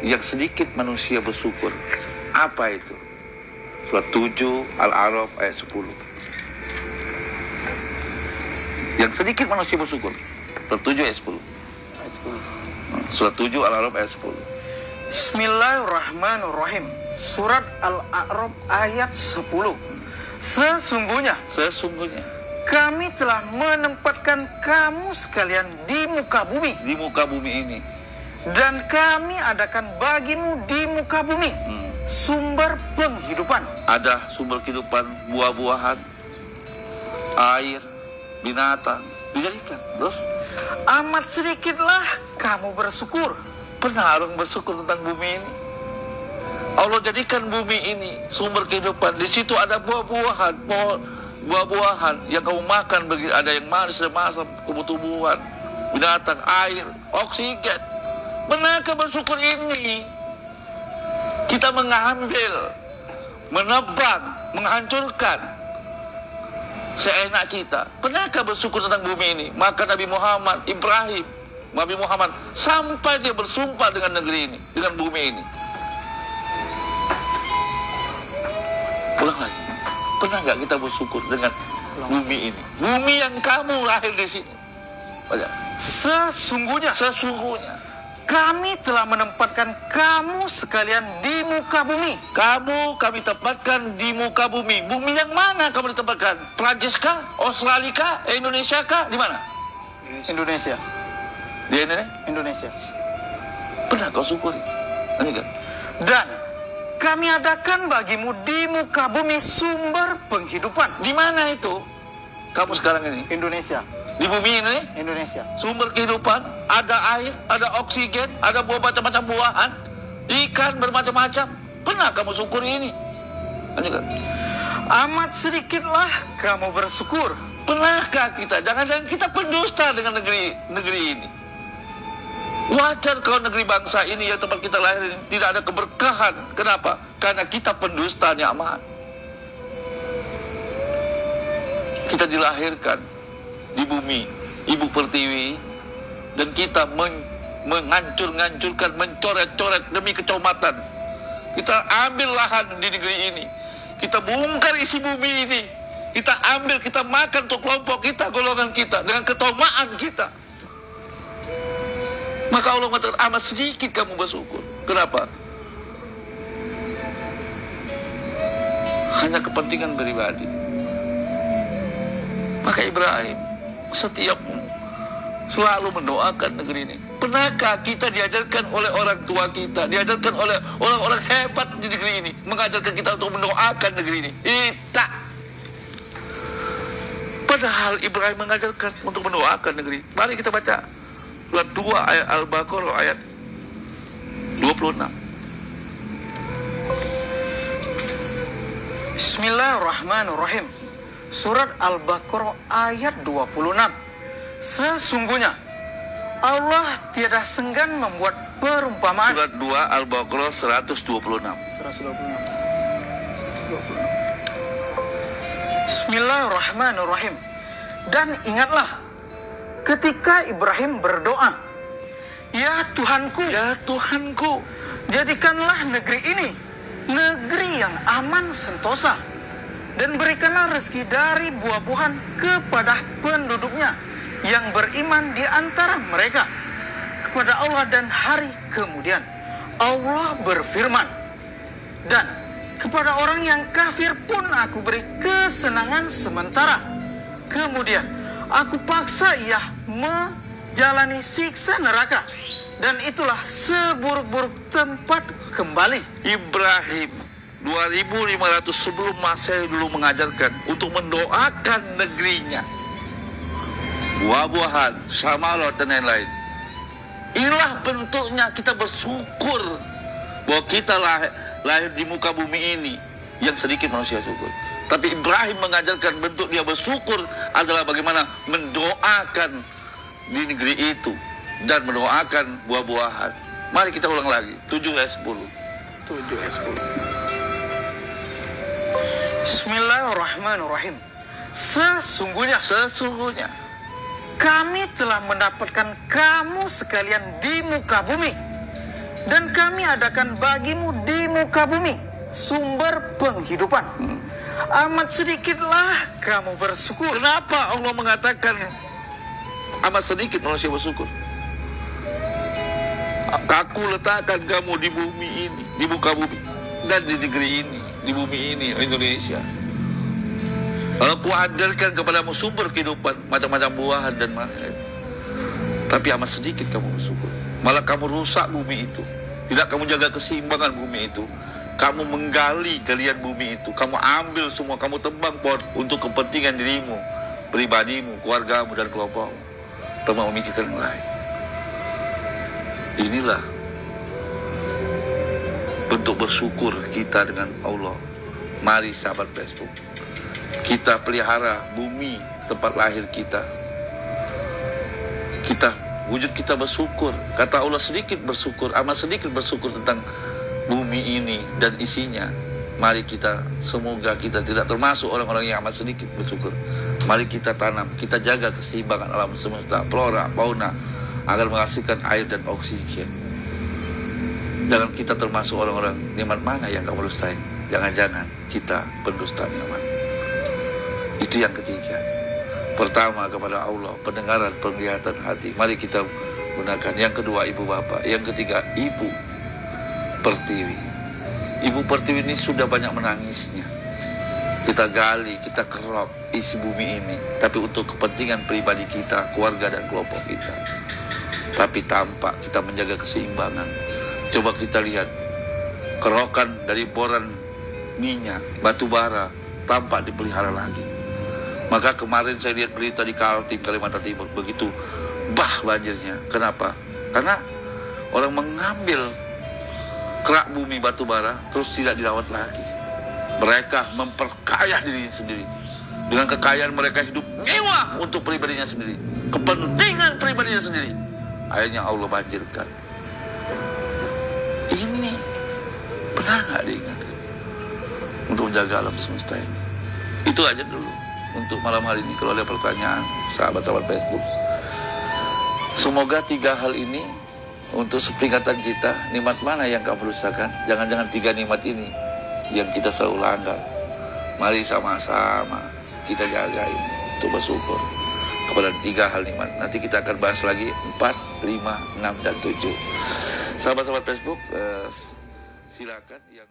yang sedikit manusia bersyukur. Apa itu? Surat 7 Al-A'raf ayat 10. Yang sedikit manusia bersyukur. Surat 7 ayat 10. Surat 7 Al-A'raf ayat 10. Bismillahirrahmanirrahim. Surat Al-A'raf ayat 10. Sesungguhnya kami telah menempatkan kamu sekalian di muka bumi. Di muka bumi ini. Dan kami adakan bagimu di muka bumi sumber penghidupan. Ada sumber kehidupan, buah-buahan, air, binatang, dijadikan. Terus amat sedikitlah kamu bersyukur. Pernah orang bersyukur tentang bumi ini? Allah jadikan bumi ini sumber kehidupan. Di situ ada buah-buahan, buah-buahan yang kamu makan. Ada yang manis, ada masam, tumbuh-tumbuhan, binatang, air, oksigen. Pernahkah bersyukur ini? Kita mengambil, menebang, menghancurkan seenak kita. Pernahkah bersyukur tentang bumi ini? Maka Nabi Muhammad, Nabi Muhammad sampai dia bersumpah dengan negeri ini, dengan bumi ini. Ulang lagi. Pernah nggak kita bersyukur dengan bumi ini? Bumi yang kamu lahir di sini. Sesungguhnya kami telah menempatkan kamu sekalian di muka bumi. Kami tempatkan di muka bumi. Bumi yang mana kamu ditempatkan? Prancis kah? Australia kah? Indonesia kah? Di mana? Indonesia. Di Indonesia. Pernah kau syukuri? Dan kami adakan bagimu di muka bumi sumber penghidupan. Di mana itu? Kamu sekarang ini? Indonesia. Di bumi ini? Indonesia. Sumber kehidupan, ada air, ada oksigen, ada buah macam-macam buahan, ikan bermacam-macam. Pernah kamu syukuri ini? Amat sedikitlah kamu bersyukur. Pernahkah kita? Jangan-jangan kita pendusta dengan negeri ini. Wajar kalau negeri bangsa ini yang tempat kita lahir ini tidak ada keberkahan. Kenapa? Karena kita pendusta nikmat. Kita dilahirkan di bumi ibu pertiwi, dan kita menghancurkan, mencoret-coret demi kecomatan. Kita ambil lahan di negeri ini, kita bongkar isi bumi ini, kita ambil, kita makan untuk kelompok kita, golongan kita, dengan ketomaan kita. Maka Allah mengatakan amat sedikit kamu bersyukur. Kenapa? Hanya kepentingan pribadi. Maka Ibrahim setiap selalu mendoakan negeri ini. Pernahkah kita diajarkan oleh orang tua kita, diajarkan oleh orang-orang hebat di negeri ini, mengajarkan kita untuk mendoakan negeri ini? Tidak. Padahal Ibrahim mengajarkan untuk mendoakan negeri. Mari kita baca surat 2 ayat Al-Baqarah ayat 26. Bismillahirrahmanirrahim. Surat Al-Baqarah ayat 26. Sesungguhnya Allah tiada senggan membuat perumpamaan. Surat 2 Al-Baqarah 126. Bismillahirrahmanirrahim. Dan ingatlah ketika Ibrahim berdoa, Ya Tuhanku, jadikanlah negeri ini negeri yang aman sentosa, dan berikanlah rezeki dari buah-buahan kepada penduduknya yang beriman di antara mereka kepada Allah dan hari kemudian. Allah berfirman, dan kepada orang yang kafir pun aku beri kesenangan sementara, kemudian aku paksa ia menjalani siksa neraka, dan itulah seburuk-buruk tempat kembali. Ibrahim 2500 sebelum Masehi dulu mengajarkan untuk mendoakan negerinya, buah-buahan, syamalot dan lain-lain. Inilah bentuknya kita bersyukur bahwa kita lahir di muka bumi ini yang sedikit manusia syukur. Tapi Ibrahim mengajarkan bentuk dia bersyukur adalah bagaimana mendoakan di negeri itu dan mendoakan buah-buahan. Mari kita ulang lagi 7 ayat 10. Bismillahirrahmanirrahim. Sesungguhnya kami telah mendapatkan kamu sekalian di muka bumi, Dan kami adakan bagimu di muka bumi sumber penghidupan. Amat sedikitlah kamu bersyukur. Kenapa Allah mengatakan amat sedikit manusia bersyukur? Aku letakkan kamu di bumi ini, di muka bumi, dan di negeri ini, di bumi ini, Indonesia. Lalu aku hadirkan kepadamu sumber kehidupan, macam-macam buahan dan makanan. Tapi amat sedikit kamu bersyukur. Malah kamu rusak bumi itu. Tidak kamu jaga keseimbangan bumi itu. Kamu menggali galian bumi itu. Kamu ambil semua, kamu tebang pohon untuk kepentingan dirimu, pribadimu, keluargamu, dan kelompokmu. Tanpa memikirkan yang lain. Inilah bentuk bersyukur kita dengan Allah. Mari sahabat Facebook, kita pelihara bumi tempat lahir kita. Wujud kita bersyukur. Kata Allah sedikit bersyukur, amat sedikit bersyukur tentang bumi ini dan isinya. Mari kita, semoga kita tidak termasuk orang-orang yang amat sedikit bersyukur. Mari kita tanam, kita jaga keseimbangan alam semesta, flora, fauna, agar menghasilkan air dan oksigen. Jangan kita termasuk orang-orang nikmat mana yang kamu dustain. Jangan-jangan kita pendusta nikmat. Itu yang ketiga. Pertama kepada Allah, pendengaran, penglihatan hati. Mari kita gunakan. Yang kedua ibu bapak. Yang ketiga ibu pertiwi. Ibu pertiwi ini sudah banyak menangisnya. Kita gali, kita kerok isi bumi ini. Tapi untuk kepentingan pribadi kita, keluarga dan kelompok kita. Tapi tampak kita menjaga keseimbangan. Coba kita lihat kerokan dari boran minyak, batu bara, tampak dipelihara lagi. Maka kemarin saya lihat berita di Kaltim, Kalimantan Timur, begitu banjirnya. Kenapa? Karena orang mengambil kerak bumi batu bara terus tidak dirawat lagi. Mereka memperkaya diri sendiri. Dengan kekayaan mereka hidup mewah untuk pribadinya sendiri, kepentingan pribadinya sendiri. Akhirnya Allah banjirkan. Ini pernah nggak diingatkan untuk menjaga alam semesta ini? Itu aja dulu untuk malam hari ini. Kalau ada pertanyaan, sahabat-sahabat Facebook, semoga 3 hal ini untuk peringatan kita. Nikmat mana yang kamu rusakan? Jangan-jangan 3 nikmat ini yang kita selalu langgar. Mari sama-sama kita jaga ini untuk bersyukur kepada 3 hal nikmat. Nanti kita akan bahas lagi 4, 5, 6, dan 7. Sahabat-sahabat Facebook, silakan yang